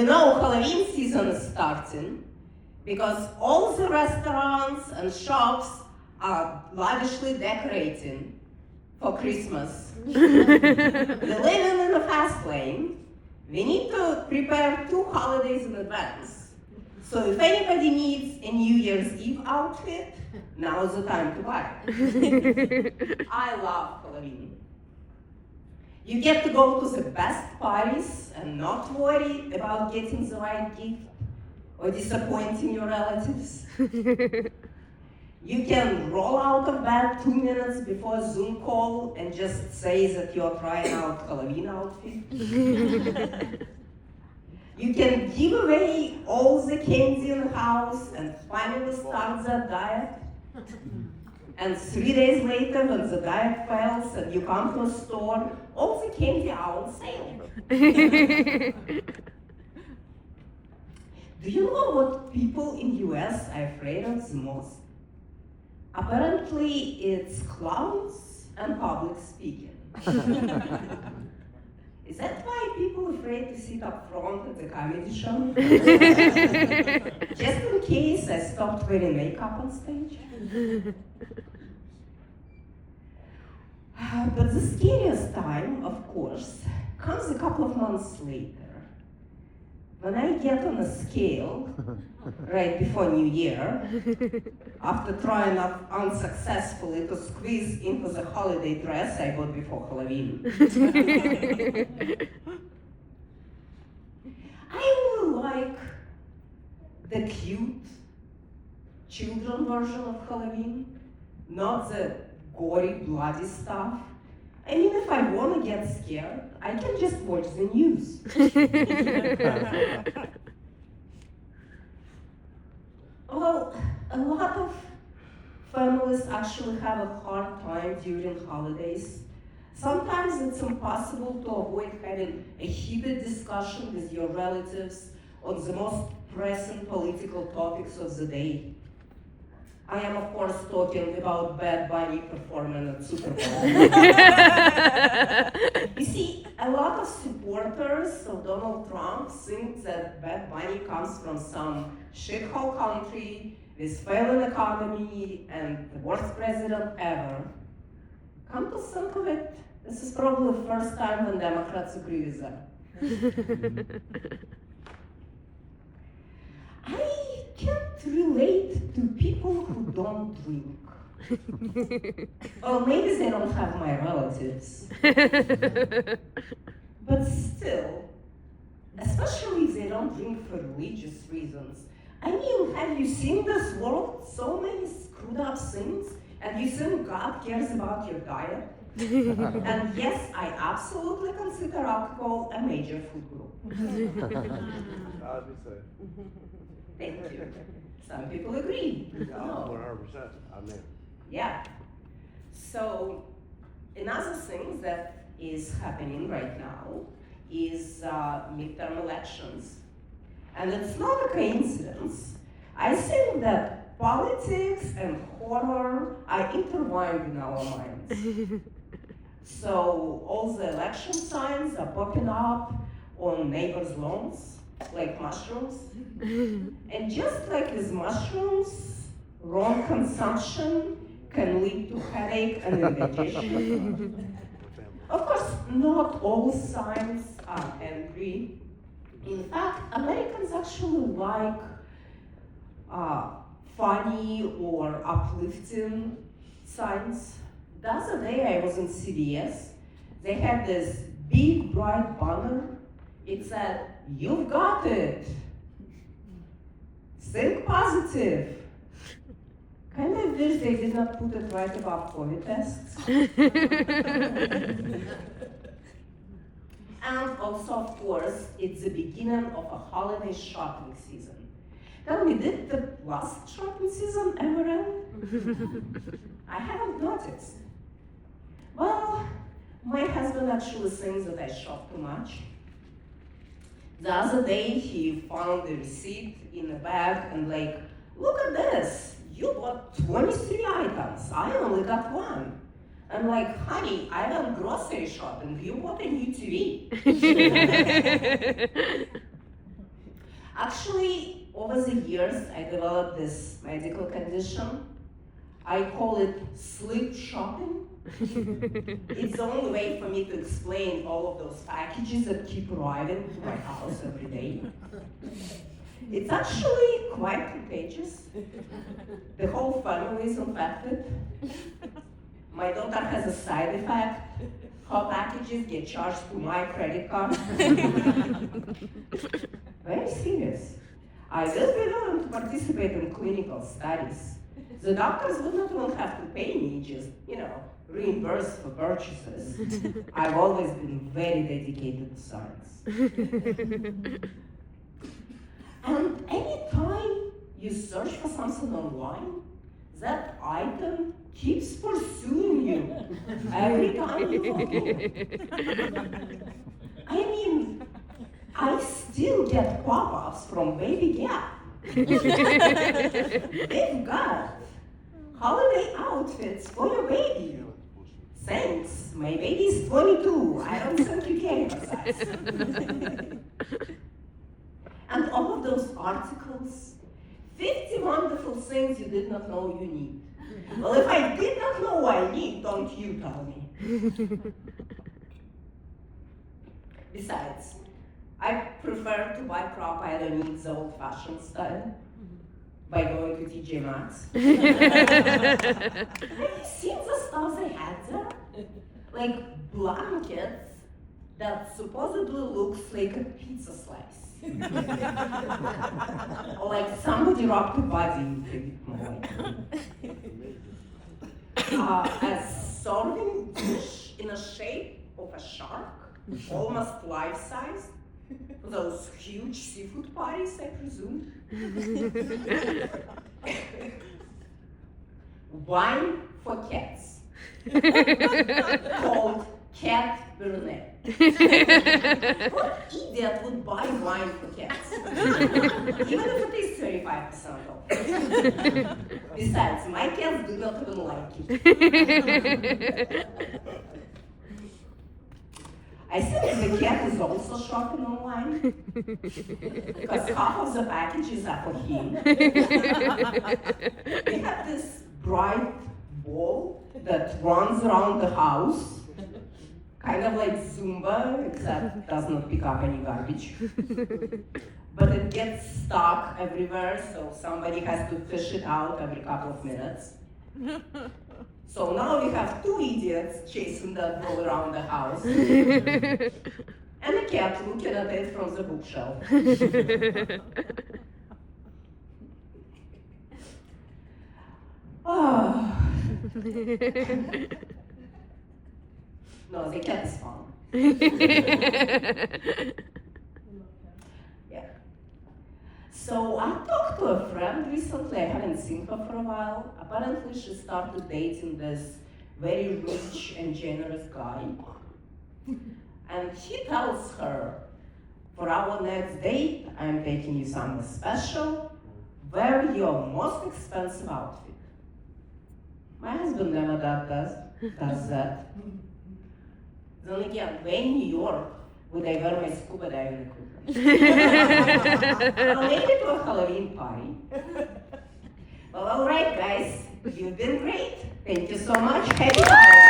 we know Halloween season is starting because all the restaurants and shops are lavishly decorating for Christmas. We live in a fast lane. We need to prepare 2 holidays in advance. So if anybody needs a New Year's Eve outfit, now is the time to buy it. I love Halloween. You get to go to the best parties and not worry about getting the right gift or disappointing your relatives. You can roll out of bed 2 minutes before a Zoom call and just say that you're trying out Halloween outfit. You can give away all the candy in the house and finally start that diet. And 3 days later, when the diet fails and you come to a store, all the candy are on sale. Do you know what people in US are afraid of the most? Apparently, it's clowns and public speaking. Is that why people are afraid to sit up front at the comedy show? Just in case I stopped wearing makeup on stage? But the scariest time, of course, comes a couple of months later. When I get on a scale right before New Year, after trying unsuccessfully to squeeze into the holiday dress I bought before Halloween. I really like the cute children version of Halloween, not the gory, bloody stuff. I mean, if I want to get scared, I can just watch the news. Well, a lot of families actually have a hard time during holidays. Sometimes it's impossible to avoid having a heated discussion with your relatives on the most pressing political topics of the day. I am, of course, talking about Bad Bunny performing at Super Bowl. You see, a lot of supporters of Donald Trump think that Bad Bunny comes from some shithole country with failing economy and the worst president ever. Come to think of it, this is probably the first time when Democrats agree with that. I can't relate to people who don't drink. Or maybe they don't have my relatives. But still, especially if they don't drink for religious reasons. I mean, have you seen this world? So many screwed up things, and you think God cares about your diet? And yes, I absolutely consider alcohol a major food group. Thank you. Some people agree. No. 100%. I mean. Yeah. So another thing that is happening right now is midterm elections. And it's not a coincidence. I think that politics and horror are intertwined in our minds. So all the election signs are popping up on neighbors' lawns, like mushrooms. And just like with mushrooms, wrong consumption can lead to headache and indigestion. Of course, not all signs are angry. In fact, Americans actually like funny or uplifting signs. The other day I was in CVS. They had this big bright banner. It said, "You've got it. Think positive." Kind of wish they did not put it right above COVID tests. And also, of course, it's the beginning of a holiday shopping season. Tell me, did the last shopping season ever end? I haven't noticed. Well, my husband actually thinks that I shop too much. The other day, he found a receipt in a bag and like, "Look at this, you bought 23 items, I only got 1. I'm like, "Honey, I went grocery shopping, you bought a new TV." Actually, over the years, I developed this medical condition. I call it sleep shopping. It's the only way for me to explain all of those packages that keep arriving to my house every day. It's actually quite contagious. The whole family is infected. My daughter has a side effect. Her packages get charged to my credit card. Very serious. I will be willing to participate in clinical studies. The doctors would not even have to pay me, just, reimburse for purchases. I've always been very dedicated to science. And anytime you search for something online, that item keeps pursuing you every time you look. I mean, I still get pop-ups from Baby Gap. They've got holiday outfits for your baby. Thanks, my baby's 22. I don't think you carry her size. And all of those articles, 50 wonderful things you did not know you need. Well, if I did not know I need, don't you tell me. Besides, I prefer to buy crop I don't need the old-fashioned style by going to TJ Maxx. Have you seen the stuff they had there? Like blankets that supposedly looks like a pizza slice. Or like somebody wrapped a body into it more. A serving dish in the shape of a shark, almost life-size. Those huge seafood parties, I presume. Wine for cats. Called Cat Bernet. What idiot would buy wine for cats? Even if it is 35% off. Besides, my cats do not even like it. I think the cat is also shopping online, because half of the packages are for him. They have this bright ball that runs around the house, kind of like Zumba, except does not pick up any garbage. But it gets stuck everywhere, so somebody has to fish it out every couple of minutes. So now we have two idiots chasing that ball around the house. And a cat looking at it from the bookshelf. Oh. No, the cat is fun. Yeah. So I talked to a friend recently. I haven't seen her for a while. Apparently she started dating this very rich and generous guy. And he tells her, for our next date, I'm taking you somewhere special. Wear your most expensive outfit. My husband never does that. Then again, when in New York, would I wear my scuba diving equipment? Or maybe to a Halloween party. Well, all right, guys, you've been great. Thank you so much. Happy holidays.